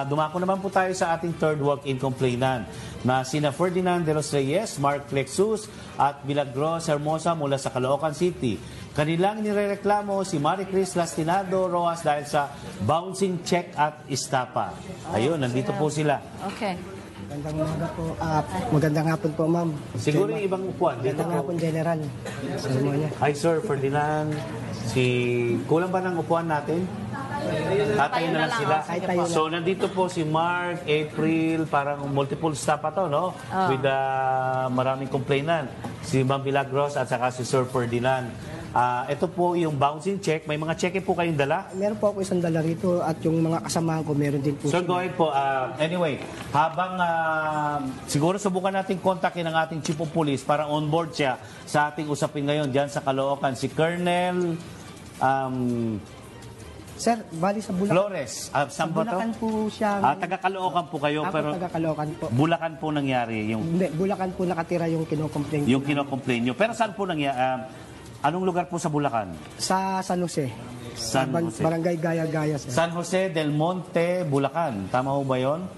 dumako naman po tayo sa ating third walk-in complainant na sina Ferdinand de los Reyes, Mark Flexus at Milagros Hermosa mula sa Caloocan City. Kanilang nirereklamo si Maricris Lastinado Rojas dahil sa bouncing check at istapa. Ayun, nandito po sila. Okay. Magandang umaga po. Magandang hapon po, ma'am. Siguro yung ibang upuan. Magandang hapon, General. Sermonya. Hi, Sir Ferdinand. Kulang ba ng upuan natin? Tayo na lang sila. So, nandito po si Mark, April, parang multiple staff pa to, no? With maraming complainant. Si Ma'am Milagros at saka si Sir Ferdinand. Ito po yung bouncing check. May mga cheque po kayong dala? Meron po ako isang dala rito at yung mga kasamahan ko meron din po. So, go ahead po. Anyway, habang siguro subukan natin kontakin ang ating Chief of Police para on board siya sa ating usapin ngayon dyan sa Caloocan. Si Colonel Sir, bali sa Bulacan. Flores. Saan ba to? Bulacan po siya. Taga-Caloocan po kayo. Ako Pero taga-Caloocan po. Bulacan po nangyari. Hindi, Bulacan po nakatira yung kinocomplain. Yung kinocomplain nyo. Pero saan po nangyari? Anong lugar po sa Bulacan? Sa San Jose. San Jose. Barangay Gaya-Gaya, sir. San Jose del Monte, Bulacan. Tama ho ba yun?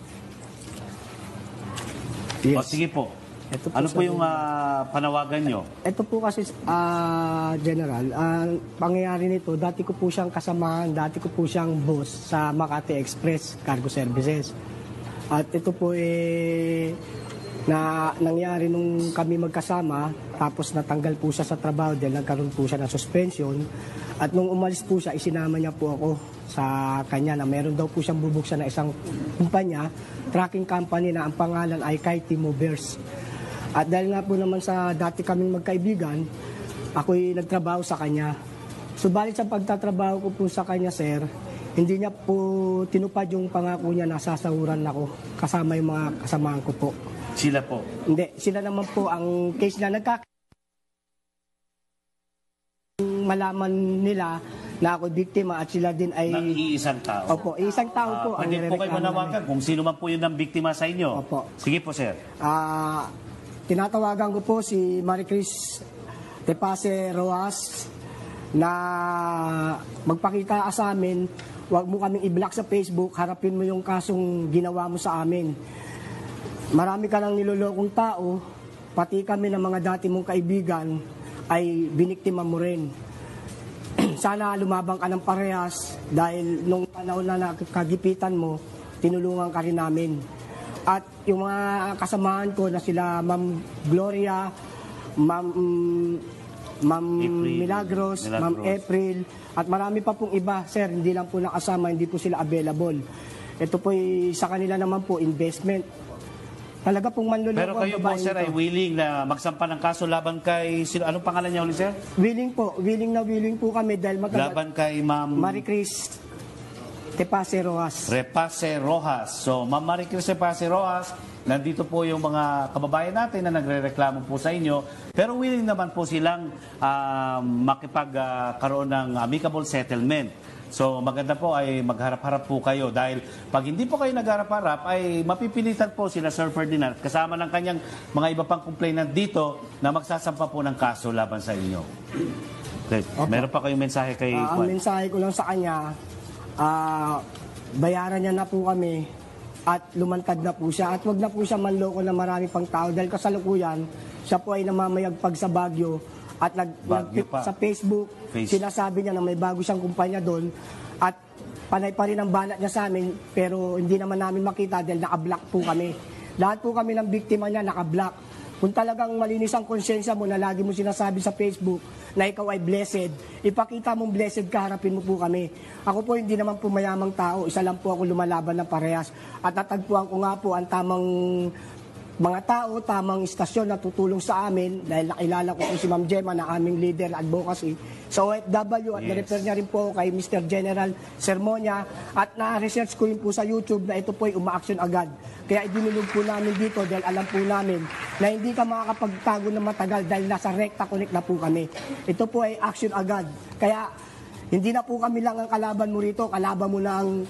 Yes. O, sige po. Ito Ano po yung panawagan nyo? Ito po kasi, General, pangyayari nito, dati ko po siyang kasamahan, dati ko po siyang boss sa Makati Express Cargo Services. At ito po na nangyari nung kami magkasama, tapos natanggal po siya sa trabaho dahil nagkaroon po siya ng suspension. At nung umalis po siya, isinama niya po ako sa kanya na meron daw po siyang bubuksan na isang kumpanya, tracking company na ang pangalan ay Kaiti Movers. At dahil nga po naman sa dati kaming magkaibigan, ako'y nagtrabaho sa kanya. Subalit sa pagtatrabaho ko po sa kanya, sir, hindi niya po tinupad yung pangako niya na sasahuran ako kasama yung mga kasamahan ko po. Sila po? Hindi, sila naman po ang case na malaman nila na ako biktima at sila din ay... Ng iisang tao? Opo, isang tao po. Pwede po kayo manawagan kung sino man po yun ang biktima sa inyo? Opo. Sige po, sir. Tinatawagan ko po si Maricris Tepase Rojas na magpakita sa amin, huwag mo kaming i-block sa Facebook, harapin mo yung kasong ginawa mo sa amin. Marami ka nang nilolokong tao, pati kami ng mga dati mong kaibigan ay biniktima mo rin. Sana lumabang ka ng parehas dahil nung panahon na nakagipitan mo, tinulungan ka rin namin. At yung mga kasamahan ko na sila Ma'am Gloria, Ma'am Milagros, Ma'am April, at marami pa pong iba, sir, hindi lang po nakasama, hindi po sila available. Ito po sa kanila naman po, investment. Talaga pong manluloko. Pero kayo po, sir, ay willing na magsampa ng kaso laban kay... Anong pangalan niya ulit, sir? Willing po. Willing po kami dahil laban kay Ma'am... Maricris Tepase Rojas. Repase Rojas. So, Ma'am Maricris Tepase Rojas, nandito po yung mga kababayan natin na nagre-reklamo po sa inyo. Pero willing naman po silang makipagkaroon ng amicable settlement. So, maganda po ay magharap-harap po kayo dahil pag hindi po kayo nagharap-harap ay mapipilitan po sila Sir Ferdinand kasama ng kanyang mga iba pang complainant dito na magsasampa po ng kaso laban sa inyo. Okay. Meron pa kayong mensahe kay Juan? Ang mensahe ko lang sa kanya, bayaran niya na po kami at lumantad na po siya at wag na po siya manloko na marami pang tao dahil kasalukuyan siya po ay namamayagpag sa Baguio at sa Facebook, sinasabi niya na may bago siyang kumpanya doon at panay pa rin ang banat niya sa amin pero hindi naman namin makita dahil naka-block po kami. Lahat po kami ng biktima niya naka-block. Kung talagang malinis ang konsensya mo na lagi mo sinasabi sa Facebook na ikaw ay blessed, ipakita mong blessed ka, harapin mo po kami. Ako po hindi naman po mayamang tao, isa lang po ako lumalaban ng parehas at natagpuan ko nga po ang tamang mga tao, tamang istasyon na tutulong sa amin dahil nakilala ko po si Ma'am Gemma na aming leader advocacy sa OFW at na-refer niya rin po kay Mr. General Sermonya at na-research ko rin po sa YouTube na ito po ay uma-action agad. Kaya idinulog po namin dito dahil alam po namin na hindi ka makakapagtago ng matagal dahil nasa Recta Connect na po kami. Ito po ay action agad. Kaya hindi na po kami lang ang kalaban mo rito, kalaban mo na ang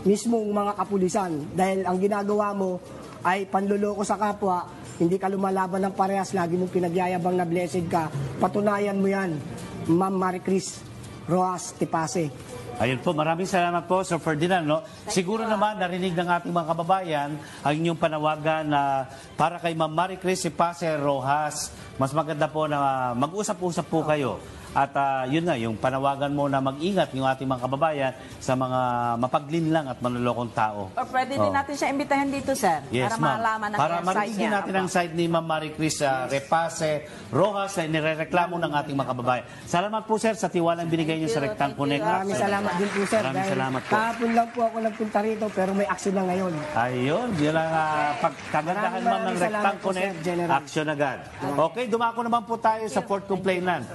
mismong mga kapulisan dahil ang ginagawa mo ay panluloko sa kapwa, hindi ka lumalaban ng parehas, lagi mong pinagyayabang na blessed ka. Patunayan mo yan, Ma'am Maricris Rojas Tepase. Ayun po, maraming salamat po, Sir Ferdinand. No? Siguro naman, narinig ng ating mga kababayan ang inyong panawagan na para kay Ma'am Marie Chris Ipase Rojas. Mas maganda po na mag-usap-usap po kayo. At yun nga, yung panawagan mo na mag-ingat yung ating mga kababayan sa mga mapaglinlang at manlolokong tao. O pwede din natin siya imbitahan dito, sir. Yes, para ma'am. malaman ang Para site marinig din niya. natin ang side ni Ma'am Marie Chris Repase Rojas na nirereklamo ng ating mga kababayan. Salamat po, sir, sa tiwalang binigay niyo sa Rectang Connect. Maraming salamat din po, sir. Maraming dahil salamat po. Kahapon lang po ako nagpunta rito, pero may action na ngayon. Ayun, yun ang pagkagandahan Maraming ma'am ng salamat Rectang po, Sir Connect. General. Action agad. Okay, dumako naman po tayo sa fourth complainant.